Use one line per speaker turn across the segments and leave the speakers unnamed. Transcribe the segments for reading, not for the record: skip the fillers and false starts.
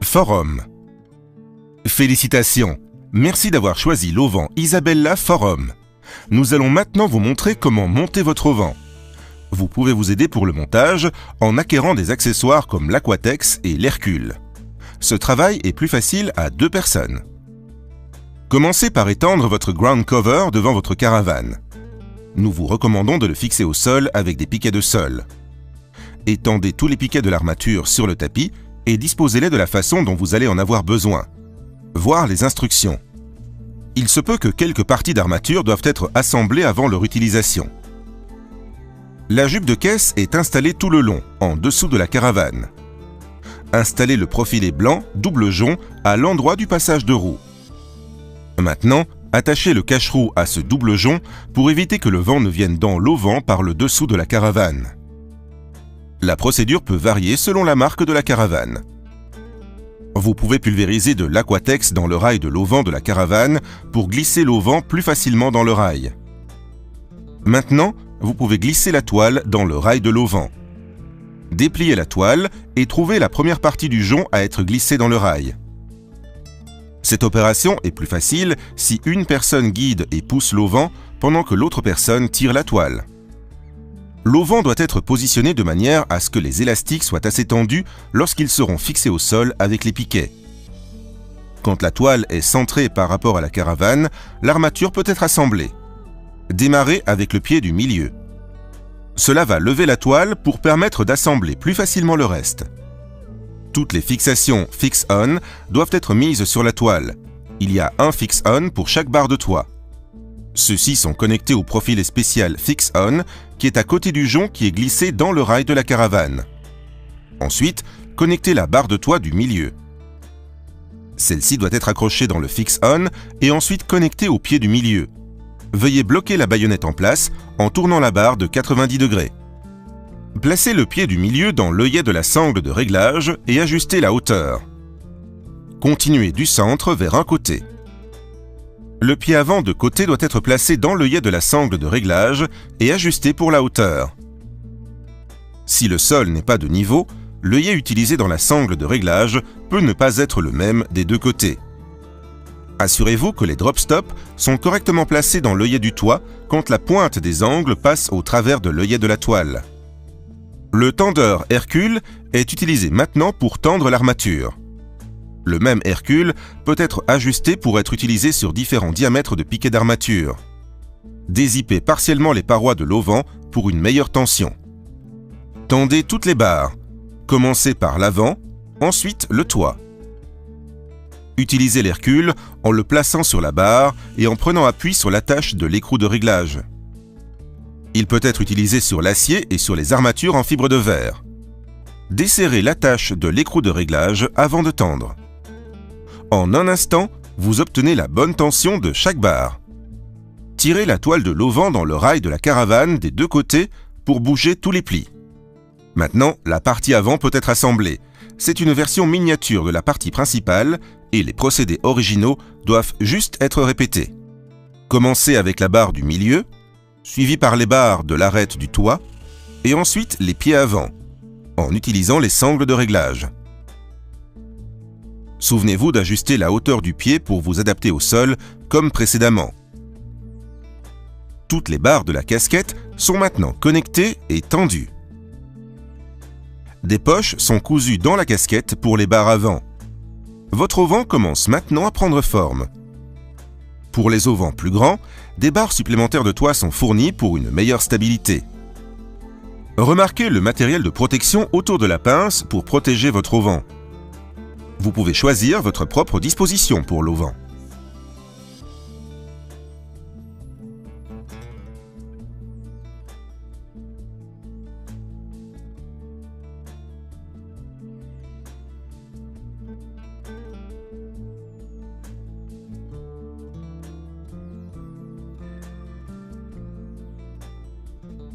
Forum. Félicitations! Merci d'avoir choisi l'auvent Isabella Forum. Nous allons maintenant vous montrer comment monter votre auvent. Vous pouvez vous aider pour le montage en acquérant des accessoires comme l'Aquatex et l'Hercule. Ce travail est plus facile à 2 personnes. Commencez par étendre votre ground cover devant votre caravane. Nous vous recommandons de le fixer au sol avec des piquets de sol. Étendez tous les piquets de l'armature sur le tapis et disposez-les de la façon dont vous allez en avoir besoin. Voir les instructions. Il se peut que quelques parties d'armature doivent être assemblées avant leur utilisation. La jupe de caisse est installée tout le long, en dessous de la caravane. Installez le profilet blanc, double jonc, à l'endroit du passage de roue. Maintenant, attachez le cache-roue à ce double jonc pour éviter que le vent ne vienne dans l'auvent par le dessous de la caravane. La procédure peut varier selon la marque de la caravane. Vous pouvez pulvériser de l'Aquatex dans le rail de l'auvent de la caravane pour glisser l'auvent plus facilement dans le rail. Maintenant, vous pouvez glisser la toile dans le rail de l'auvent. Dépliez la toile et trouvez la première partie du jonc à être glissée dans le rail. Cette opération est plus facile si une personne guide et pousse l'auvent pendant que l'autre personne tire la toile. L'auvent doit être positionné de manière à ce que les élastiques soient assez tendus lorsqu'ils seront fixés au sol avec les piquets. Quand la toile est centrée par rapport à la caravane, l'armature peut être assemblée. Démarrez avec le pied du milieu. Cela va lever la toile pour permettre d'assembler plus facilement le reste. Toutes les fixations Fix-On doivent être mises sur la toile. Il y a un Fix-On pour chaque barre de toit. Ceux-ci sont connectés au profilet spécial Fix-On qui est à côté du jonc qui est glissé dans le rail de la caravane. Ensuite, connectez la barre de toit du milieu. Celle-ci doit être accrochée dans le Fix-On et ensuite connectée au pied du milieu. Veuillez bloquer la baïonnette en place en tournant la barre de 90 degrés. Placez le pied du milieu dans l'œillet de la sangle de réglage et ajustez la hauteur. Continuez du centre vers un côté. Le pied avant de côté doit être placé dans l'œillet de la sangle de réglage et ajusté pour la hauteur. Si le sol n'est pas de niveau, l'œillet utilisé dans la sangle de réglage peut ne pas être le même des 2 côtés. Assurez-vous que les drop stops sont correctement placés dans l'œillet du toit quand la pointe des angles passe au travers de l'œillet de la toile. Le tendeur Hercule est utilisé maintenant pour tendre l'armature. Le même Hercule peut être ajusté pour être utilisé sur différents diamètres de piquets d'armature. Dézippez partiellement les parois de l'auvent pour une meilleure tension. Tendez toutes les barres. Commencez par l'avant, ensuite le toit. Utilisez l'Hercule en le plaçant sur la barre et en prenant appui sur l'attache de l'écrou de réglage. Il peut être utilisé sur l'acier et sur les armatures en fibre de verre. Desserrez l'attache de l'écrou de réglage avant de tendre. En un instant, vous obtenez la bonne tension de chaque barre. Tirez la toile de l'auvent dans le rail de la caravane des 2 côtés pour bouger tous les plis. Maintenant, la partie avant peut être assemblée. C'est une version miniature de la partie principale et les procédés originaux doivent juste être répétés. Commencez avec la barre du milieu, suivie par les barres de l'arête du toit, et ensuite les pieds avant, en utilisant les sangles de réglage. Souvenez-vous d'ajuster la hauteur du pied pour vous adapter au sol, comme précédemment. Toutes les barres de la casquette sont maintenant connectées et tendues. Des poches sont cousues dans la casquette pour les barres avant. Votre auvent commence maintenant à prendre forme. Pour les auvents plus grands, des barres supplémentaires de toit sont fournies pour une meilleure stabilité. Remarquez le matériel de protection autour de la pince pour protéger votre auvent. Vous pouvez choisir votre propre disposition pour l'auvent.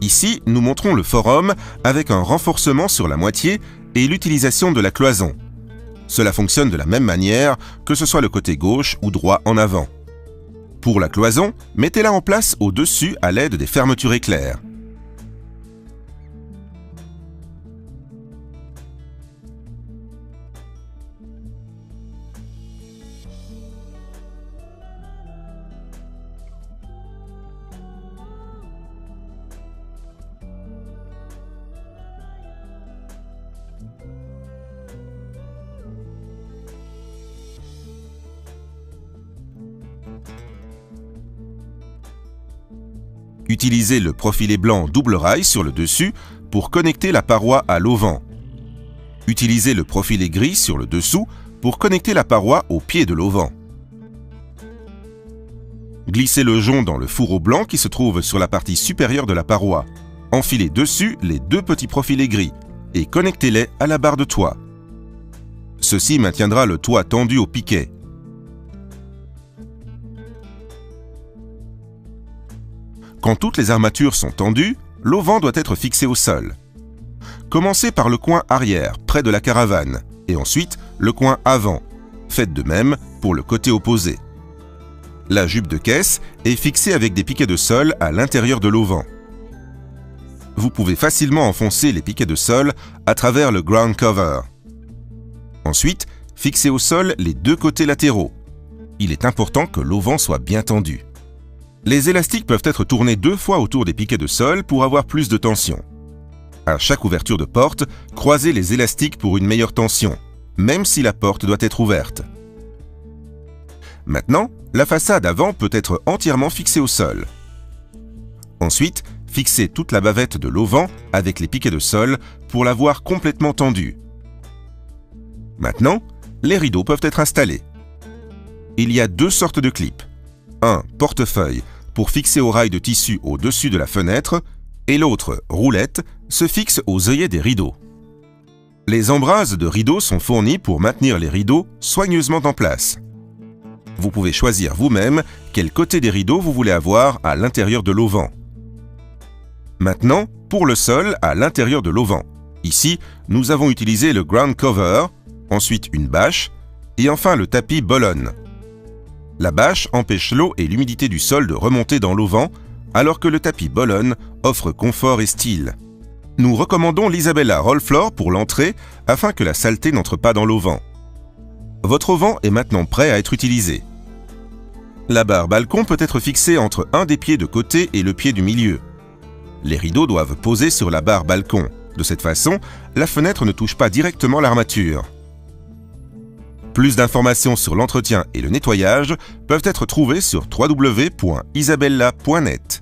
Ici, nous montrons le forum avec un renforcement sur la moitié et l'utilisation de la cloison. Cela fonctionne de la même manière que ce soit le côté gauche ou droit en avant. Pour la cloison, mettez-la en place au-dessus à l'aide des fermetures éclairs. Utilisez le profilet blanc double rail sur le dessus pour connecter la paroi à l'auvent. Utilisez le profilet gris sur le dessous pour connecter la paroi au pied de l'auvent. Glissez le jonc dans le fourreau blanc qui se trouve sur la partie supérieure de la paroi. Enfilez dessus les deux petits profilets gris et connectez-les à la barre de toit. Ceci maintiendra le toit tendu au piquet. Quand toutes les armatures sont tendues, l'auvent doit être fixé au sol. Commencez par le coin arrière, près de la caravane, et ensuite le coin avant. Faites de même pour le côté opposé. La jupe de caisse est fixée avec des piquets de sol à l'intérieur de l'auvent. Vous pouvez facilement enfoncer les piquets de sol à travers le ground cover. Ensuite, fixez au sol les deux côtés latéraux. Il est important que l'auvent soit bien tendu. Les élastiques peuvent être tournés 2 fois autour des piquets de sol pour avoir plus de tension. À chaque ouverture de porte, croisez les élastiques pour une meilleure tension, même si la porte doit être ouverte. Maintenant, la façade avant peut être entièrement fixée au sol. Ensuite, fixez toute la bavette de l'auvent avec les piquets de sol pour l'avoir complètement tendue. Maintenant, les rideaux peuvent être installés. Il y a 2 sortes de clips. Un portefeuille pour fixer au rail de tissu au-dessus de la fenêtre et l'autre, roulette, se fixe aux œillets des rideaux. Les embrasses de rideaux sont fournies pour maintenir les rideaux soigneusement en place. Vous pouvez choisir vous-même quel côté des rideaux vous voulez avoir à l'intérieur de l'auvent. Maintenant, pour le sol à l'intérieur de l'auvent. Ici, nous avons utilisé le ground cover, ensuite une bâche et enfin le tapis Bologn. La bâche empêche l'eau et l'humidité du sol de remonter dans l'auvent, alors que le tapis Bologn offre confort et style. Nous recommandons l'Isabella Roll Floor pour l'entrée afin que la saleté n'entre pas dans l'auvent. Votre auvent est maintenant prêt à être utilisé. La barre balcon peut être fixée entre un des pieds de côté et le pied du milieu. Les rideaux doivent poser sur la barre balcon. De cette façon, la fenêtre ne touche pas directement l'armature. Plus d'informations sur l'entretien et le nettoyage peuvent être trouvées sur www.isabella.net.